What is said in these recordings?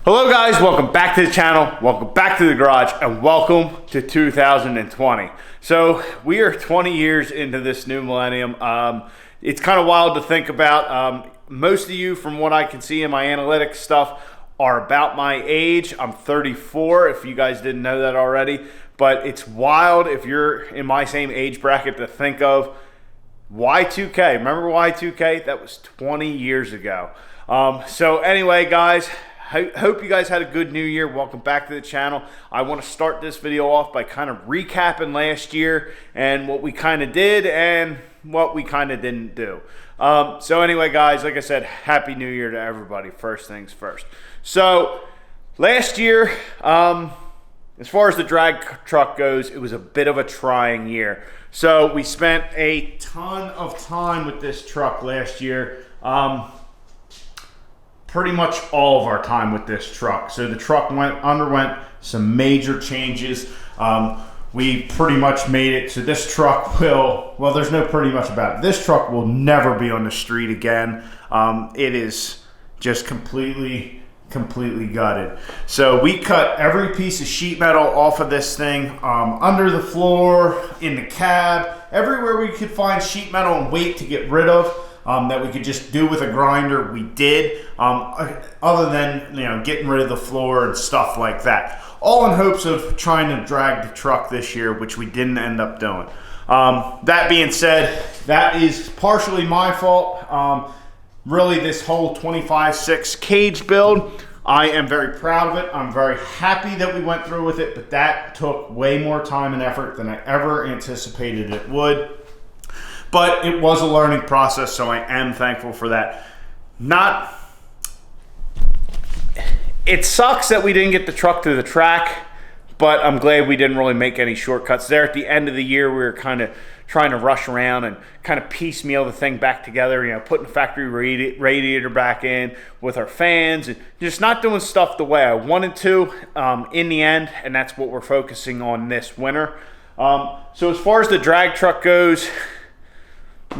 Hello guys, welcome back to the channel, welcome back to the garage, and welcome to 2020. So we are 20 years into this new millennium. It's kind of wild to think about. Most of you, from what I can see in my analytics stuff, are about my age. I'm 34, if you guys didn't know that already. But it's wild if you're in my same age bracket to think of Y2K. Remember Y2K? That was 20 years ago. So anyway, guys, hope you guys had a good new year. Welcome back to the channel. I want to start this video off by kind of recapping last year and what we kind of did and what we kind of didn't do. So anyway, guys, like I said, Happy New Year to everybody. First things first. So last year, as far as the drag truck goes, it was a bit of a trying year. So we spent a ton of time with this truck last year. Pretty much all of our time with this truck. So the truck underwent some major changes. We pretty much made it so this truck will, well, there's no pretty much about it. This truck will never be on the street again. It is just completely gutted. So we cut every piece of sheet metal off of this thing, under the floor, in the cab, everywhere we could find sheet metal and weight to get rid of. That we could just do with a grinder, we did, other than getting rid of the floor and stuff like that. All in hopes of trying to drag the truck this year, which we didn't end up doing. That being said, that is partially my fault. Really, this whole 25/6 cage build, I am very proud of it. I'm very happy that we went through with it, but that took way more time and effort than I ever anticipated it would. But it was a learning process, so I am thankful for that. It sucks that we didn't get the truck to the track, but I'm glad we didn't really make any shortcuts there. At the end of the year, we were kind of trying to rush around and kind of piecemeal the thing back together, putting the factory radiator back in with our fans and just not doing stuff the way I wanted to in the end, and that's what we're focusing on this winter. So as far as the drag truck goes,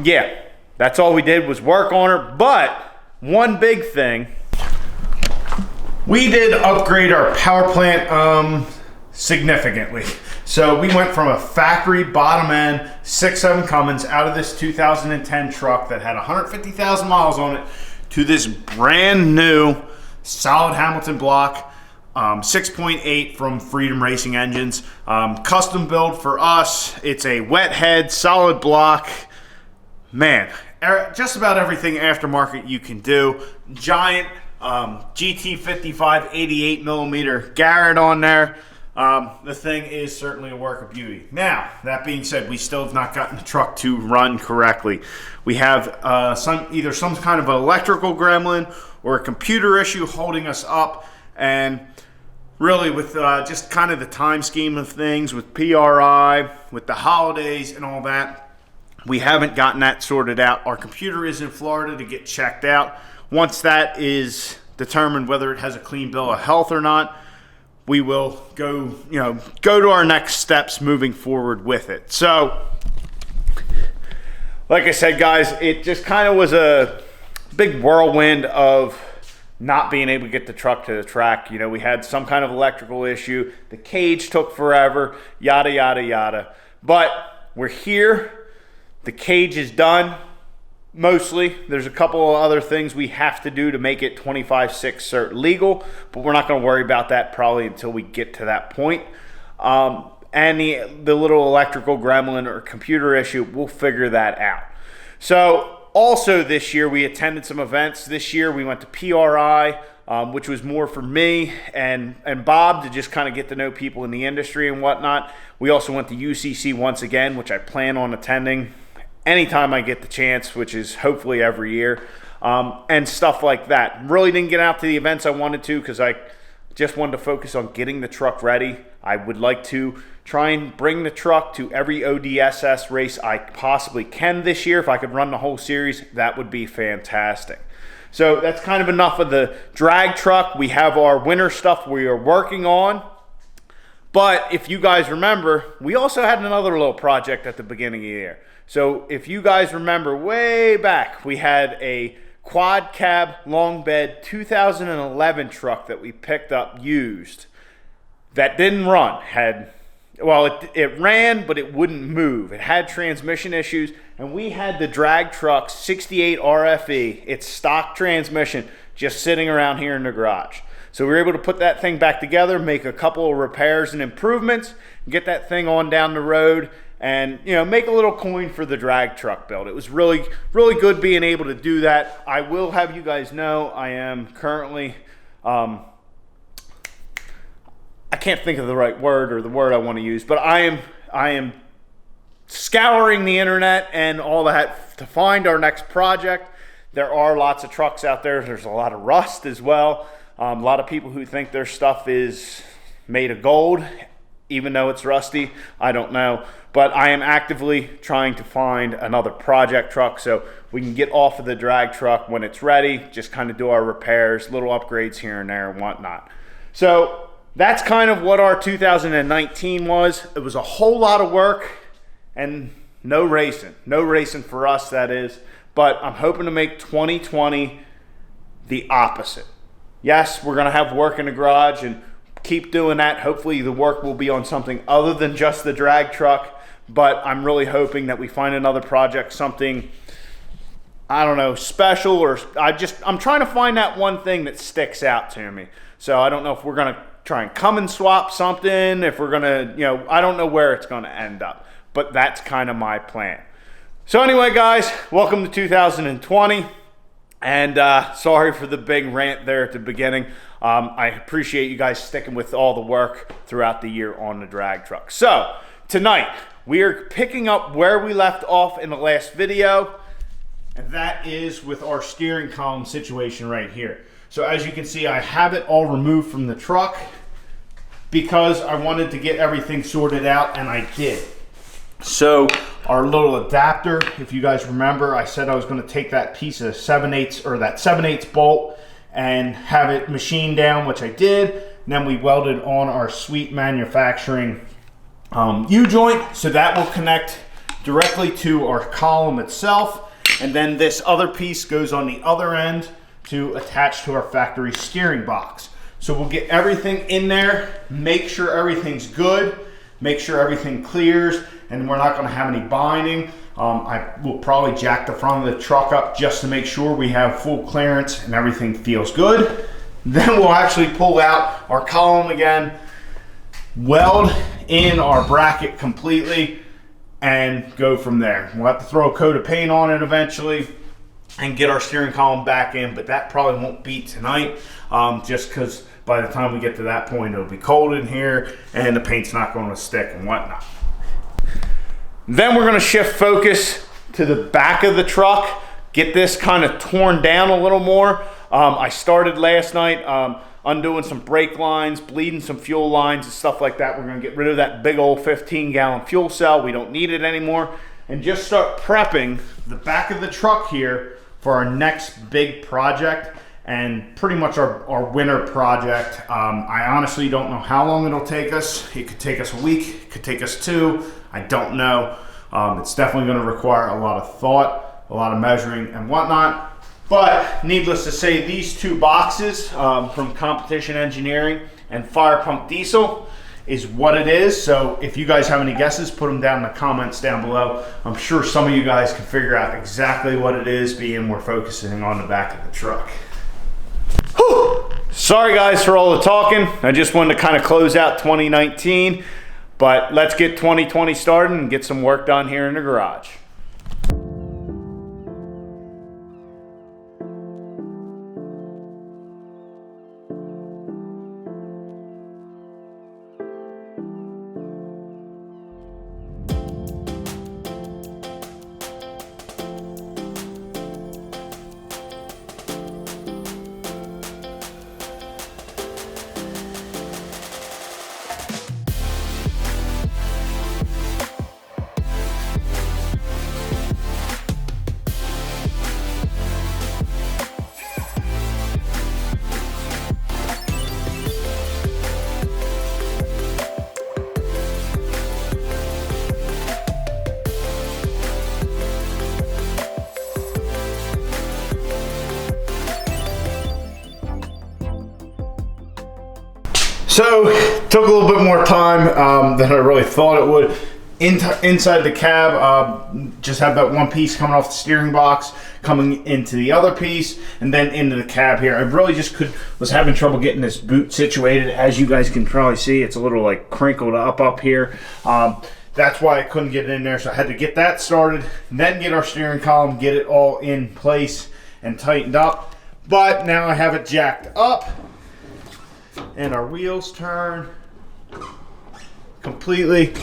yeah, that's all we did was work on her. But one big thing, we did upgrade our power plant significantly. So we went from a factory bottom end 6.7 Cummins out of this 2010 truck that had 150,000 miles on it to this brand new solid Hamilton block 6.8 from Freedom Racing Engines. Custom build for us. It's a wet head solid block. Man, just about everything aftermarket you can do. Giant GT55 88 millimeter Garrett on there. The thing is certainly a work of beauty. Now, that being said, we still have not gotten the truck to run correctly. We have either some kind of electrical gremlin or a computer issue holding us up. And really, with just kind of the time scheme of things, with PRI, with the holidays and all that, we haven't gotten that sorted out. Our computer is in Florida to get checked out. Once that is determined whether it has a clean bill of health or not, we will go to our next steps moving forward with it. So, like I said, guys, it just kind of was a big whirlwind of not being able to get the truck to the track. We had some kind of electrical issue. The cage took forever, yada, yada, yada. But we're here. The cage is done, mostly. There's a couple of other things we have to do to make it 25/6 cert legal, but we're not going to worry about that probably until we get to that point. And the little electrical gremlin or computer issue, we'll figure that out. So also this year, we attended some events. This year, we went to PRI, which was more for me and Bob to just kind of get to know people in the industry and whatnot. We also went to UCC once again, which I plan on attending anytime I get the chance, which is hopefully every year, and stuff like that. Really didn't get out to the events I wanted to because I just wanted to focus on getting the truck ready. I would like to try and bring the truck to every ODSS race I possibly can this year. If I could run the whole series, that would be fantastic. So that's kind of enough of the drag truck. We have our winter stuff we are working on. But if you guys remember, we also had another little project at the beginning of the year. So if you guys remember way back, we had a quad cab long bed 2011 truck that we picked up used that didn't run. It ran, but it wouldn't move. It had transmission issues, and we had the drag truck 68 RFE, its stock transmission, just sitting around here in the garage. So we were able to put that thing back together, make a couple of repairs and improvements, get that thing on down the road, and make a little coin for the drag truck build. It was really, really good being able to do that. I will have you guys know I am currently, I can't think of the right word or the word I want to use, but I am scouring the internet and all that to find our next project. There are lots of trucks out there. There's a lot of rust as well. A lot of people who think their stuff is made of gold, even though it's rusty. I don't know. But I am actively trying to find another project truck so we can get off of the drag truck when it's ready, just kind of do our repairs, little upgrades here and there and whatnot. So that's kind of what our 2019 was. It was a whole lot of work and no racing. No racing for us, that is. But I'm hoping to make 2020 the opposite. Yes, we're going to have work in the garage and keep doing that. Hopefully the work will be on something other than just the drag truck. But I'm really hoping that we find another project, something, I don't know, special, or I'm trying to find that one thing that sticks out to me. So I don't know if we're going to try and Cummins swap something, if we're going to, I don't know where it's going to end up. But that's kind of my plan. So anyway, guys, welcome to 2020. And sorry for the big rant there at the beginning. I appreciate you guys sticking with all the work throughout the year on the drag truck. So tonight we are picking up where we left off in the last video, and that is with our steering column situation right here. So as you can see, I have it all removed from the truck because I wanted to get everything sorted out, and I did. So our little adapter, if you guys remember, I said I was going to take that piece of 7/8 or that 7/8 bolt and have it machined down, which I did. And then we welded on our Sweet Manufacturing U-joint, so that will connect directly to our column itself. And then this other piece goes on the other end to attach to our factory steering box. So we'll get everything in there, make sure everything's good, make sure everything clears, and we're not going to have any binding. I will probably jack the front of the truck up just to make sure we have full clearance and everything feels good. Then we'll actually pull out our column again, weld in our bracket completely, and go from there. We'll have to throw a coat of paint on it eventually and get our steering column back in, but that probably won't be tonight, just because by the time we get to that point, it'll be cold in here and the paint's not going to stick and whatnot. Then we're going to shift focus to the back of the truck, get this kind of torn down a little more. I started last night undoing some brake lines, bleeding some fuel lines and stuff like that. We're going to get rid of that big old 15-gallon fuel cell. We don't need it anymore. And just start prepping the back of the truck here for our next big project, and pretty much our winter project. I honestly don't know how long it'll take us. It could take us a week, it could take us 2. I don't know. It's definitely going to require a lot of thought, a lot of measuring and whatnot. But needless to say, these two boxes from Competition Engineering and Fire Pump Diesel is what it is. So if you guys have any guesses, put them down in the comments down below. I'm sure some of you guys can figure out exactly what it is, being we're focusing on the back of the truck. Whew. Sorry guys for all the talking. I just wanted to kind of close out 2019, but let's get 2020 started and get some work done here in the garage. So took a little bit more time than I really thought it would. Inside the cab, just have that one piece coming off the steering box, coming into the other piece, and then into the cab here. I really just was having trouble getting this boot situated. As you guys can probably see, it's a little like crinkled up here. That's why I couldn't get it in there, so I had to get that started, then get our steering column, get it all in place and tightened up. But now I have it jacked up, and our wheels turn completely.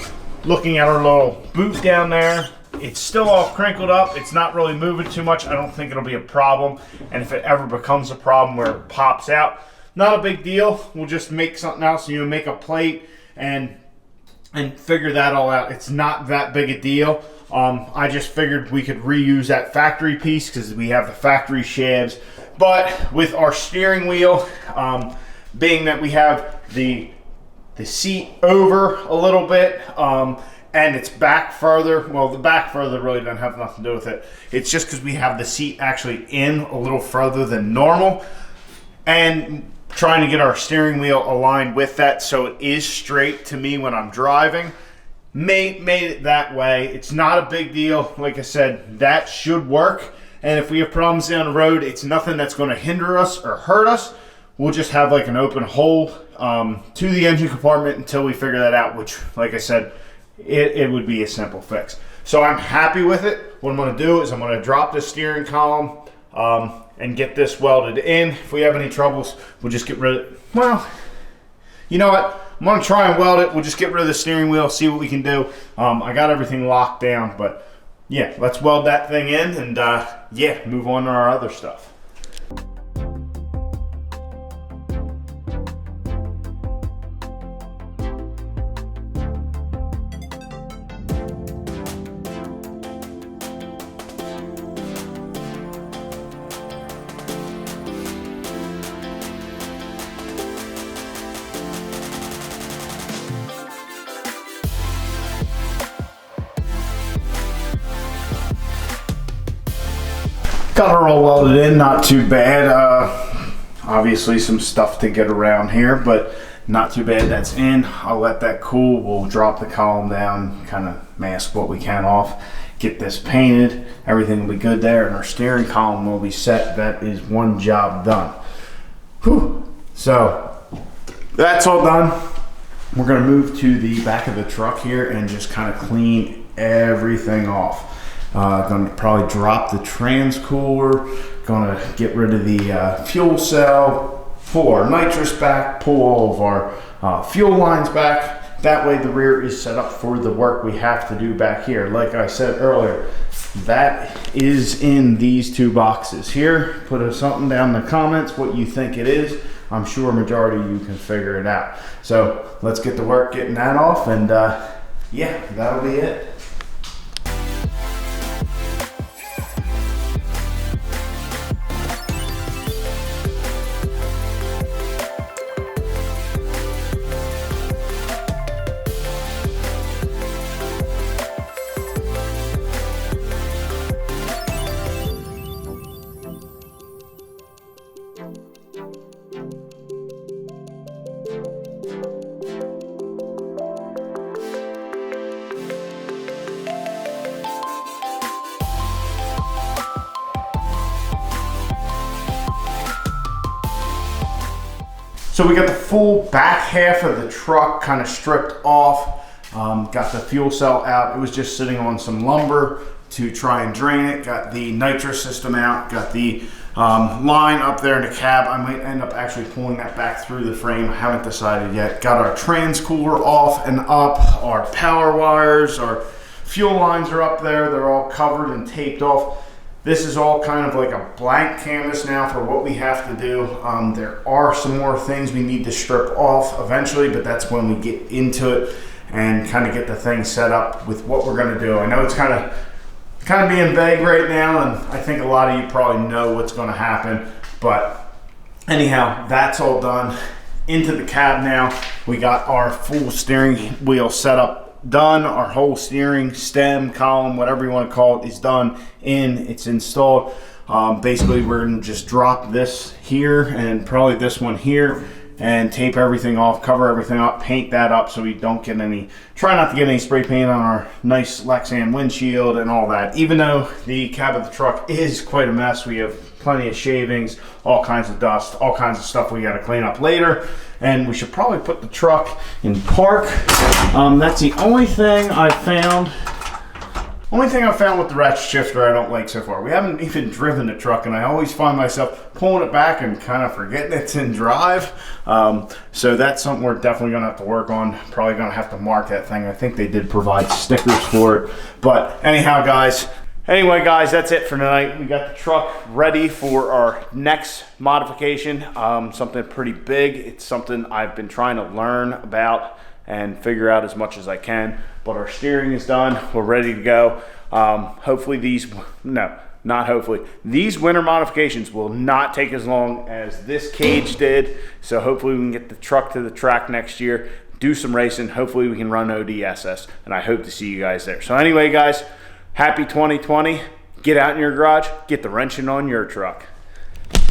Looking at our little boot down there, it's still all crinkled up. It's not really moving too much. I don't think it'll be a problem. And if it ever becomes a problem where it pops out, not a big deal. We'll just make something else. You know, make a plate and figure that all out. It's not that big a deal. I just figured we could reuse that factory piece because we have the factory shafts. But with our steering wheel, being that we have the seat over a little bit, and it's back further. Well, the back further really doesn't have nothing to do with it. It's just because we have the seat actually in a little further than normal, and trying to get our steering wheel aligned with that so it is straight to me when I'm driving. Made it that way. It's not a big deal. Like I said, that should work. And if we have problems down the road, it's nothing that's going to hinder us or hurt us. We'll just have like an open hole to the engine compartment until we figure that out, which, like I said, it would be a simple fix. So I'm happy with it. What I'm going to do is I'm going to drop the steering column and get this welded in. If we have any troubles, we'll just get rid of it. Well, you know what? I'm going to try and weld it. We'll just get rid of the steering wheel, see what we can do. I got everything locked down, but yeah, let's weld that thing in and yeah, move on to our other stuff. Got her all welded in, not too bad. Obviously some stuff to get around here, but not too bad. That's in. I'll let that cool. We'll drop the column down, kind of mask what we can off, get this painted. Everything will be good there, and our steering column will be set. That is one job done. Whew. So that's all done. We're gonna move to the back of the truck here and just kind of clean everything off. Going to probably drop the trans cooler, going to get rid of the fuel cell, pull our nitrous back, pull all of our fuel lines back. That way the rear is set up for the work we have to do back here. Like I said earlier, that is in these two boxes here. Put something down in the comments what you think it is. I'm sure majority of you can figure it out. So let's get to work getting that off, and yeah, that'll be it. So we got the full back half of the truck kind of stripped off. Got the fuel cell out. It was just sitting on some lumber to try and drain it. Got the nitrous system out. Got the line up there in the cab. I might end up actually pulling that back through the frame. I haven't decided yet. Got our trans cooler off and up. Our power wires, our fuel lines are up there. They're all covered and taped off. This is all kind of like a blank canvas now for what we have to do. There are some more things we need to strip off eventually, but that's when we get into it and kind of get the thing set up with what we're gonna do. I know it's kind of being vague right now, and I think a lot of you probably know what's gonna happen, but anyhow, that's all done. Into the cab now. We got our full steering wheel set up done. Our whole steering stem, column, whatever you want to call it, is done. It's installed. Basically we're gonna just drop this here and probably this one here and tape everything off, cover everything up, paint that up so we don't get any, try not to get any spray paint on our nice Lexan windshield and all that. Even though the cab of the truck is quite a mess, we have plenty of shavings, all kinds of dust, all kinds of stuff we got to clean up later. And we should probably put the truck in park. That's the only thing I found. Only thing I found with the ratchet shifter I don't like so far. We haven't even driven the truck, and I always find myself pulling it back and kind of forgetting it's in drive. So that's something we're definitely gonna have to work on. Probably gonna have to mark that thing. I think they did provide stickers for it. But anyhow, guys, that's it for tonight. We got the truck ready for our next modification. Something pretty big. It's something I've been trying to learn about and figure out as much as I can. But our steering is done. We're ready to go. Hopefully these winter modifications will not take as long as this cage did. So hopefully we can get the truck to the track next year, do some racing. Hopefully we can run ODSS, and I hope to see you guys there. So anyway, guys, happy 2020. Get out in your garage, get the wrenching on your truck.